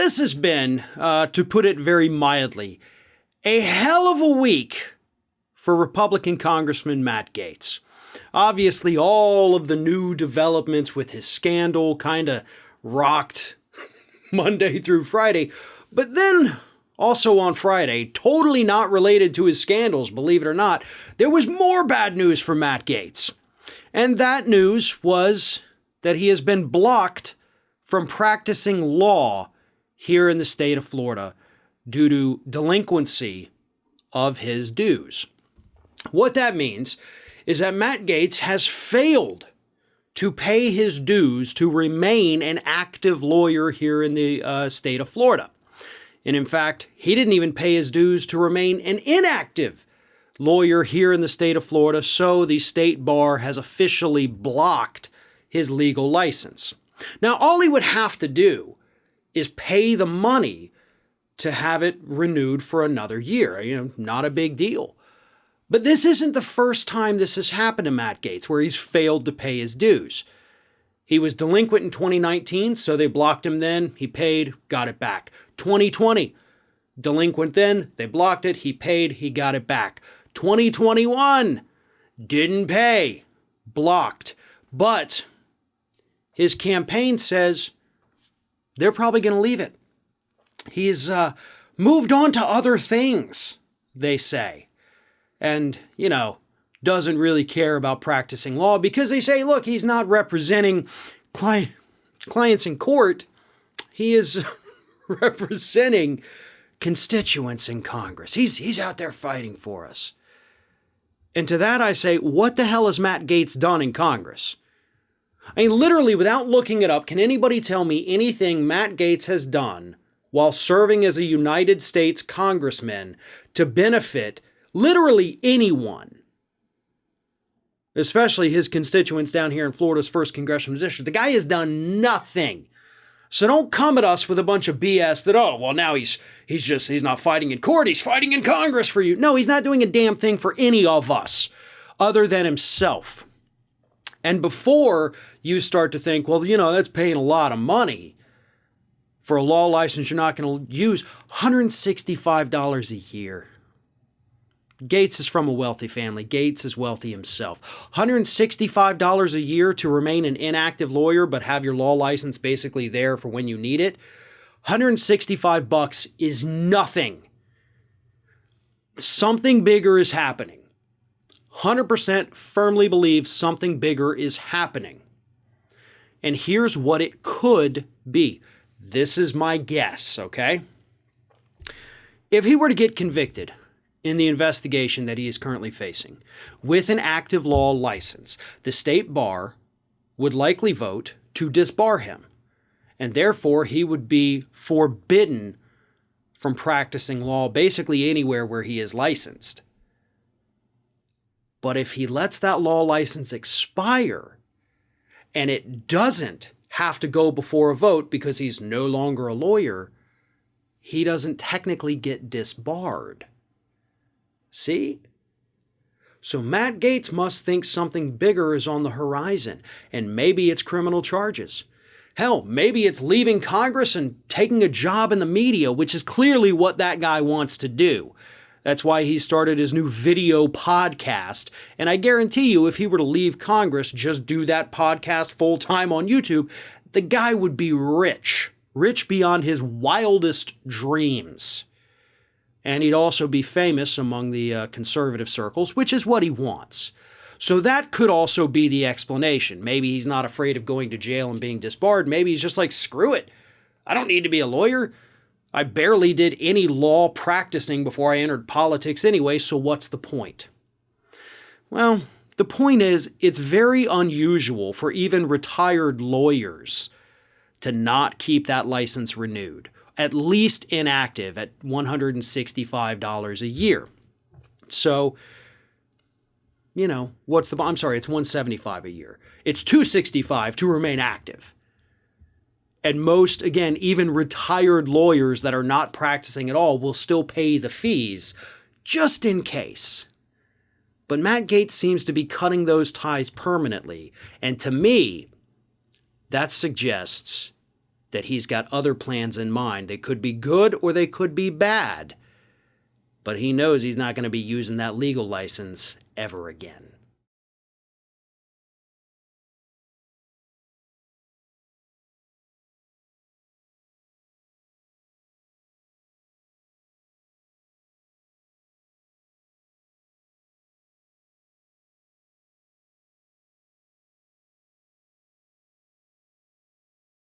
this has been, to put it very mildly, a hell of a week for Republican Congressman Matt Gaetz. Obviously, all of the new developments with his scandal kind of rocked Monday through Friday. But then, also on Friday, totally not related to his scandals, believe it or not, there was more bad news for Matt Gaetz. And that news was that he has been blocked from practicing law here in the state of Florida due to delinquency of his dues. What that means is that Matt Gaetz has failed to pay his dues to remain an active lawyer here in the state of Florida. And in fact, he didn't even pay his dues to remain an inactive lawyer here in the state of Florida, so the state bar has officially blocked his legal license. Now, all he would have to do is pay the money to have it renewed for another year. Not a big deal. But this isn't the first time this has happened to Matt Gaetz, where he's failed to pay his dues. He was delinquent in 2019, so they blocked him then. He paid, got it back. 2020, delinquent then, they blocked it. He paid, he got it back. 2021, didn't pay, blocked. But his campaign says they're probably going to leave it. He's moved on to other things, they say. And, doesn't really care about practicing law because they say, look, he's not representing clients in court. He is representing constituents in Congress. He's out there fighting for us. And to that I say, what the hell has Matt Gaetz done in Congress? I mean, literally, without looking it up, can anybody tell me anything Matt Gaetz has done while serving as a United States congressman to benefit literally anyone, especially his constituents down here in Florida's 1st Congressional District? The guy has done nothing. So don't come at us with a bunch of BS that, now he's not fighting in court, he's fighting in Congress for you. No, he's not doing a damn thing for any of us other than himself. And before you start to think, that's paying a lot of money for a law license you're not going to use, $165 a year. Gaetz is from a wealthy family. Gaetz is wealthy himself. $165 a year to remain an inactive lawyer, but have your law license basically there for when you need it. $165 is nothing. Something bigger is happening. 100% firmly believe something bigger is happening. And here's what it could be. This is my guess, okay? If he were to get convicted in the investigation that he is currently facing with an active law license, the state bar would likely vote to disbar him. And therefore, he would be forbidden from practicing law basically anywhere where he is licensed. But if he lets that law license expire and it doesn't have to go before a vote because he's no longer a lawyer, he doesn't technically get disbarred. See? So Matt Gaetz must think something bigger is on the horizon, and maybe it's criminal charges. Hell, maybe it's leaving Congress and taking a job in the media, which is clearly what that guy wants to do. That's why he started his new video podcast. And I guarantee you, if he were to leave Congress, just do that podcast full time on YouTube, the guy would be rich. Rich beyond his wildest dreams. And he'd also be famous among the conservative circles, which is what he wants. So that could also be the explanation. Maybe he's not afraid of going to jail and being disbarred. Maybe he's just like, screw it. I don't need to be a lawyer. I barely did any law practicing before I entered politics anyway, so what's the point? Well, the point is, it's very unusual for even retired lawyers to not keep that license renewed, at least inactive at $165 a year. So, it's $175 a year. It's $265 to remain active. And most, again, even retired lawyers that are not practicing at all will still pay the fees just in case. But Matt Gaetz seems to be cutting those ties permanently. And to me, that suggests that he's got other plans in mind. They could be good or they could be bad. But he knows he's not going to be using that legal license ever again.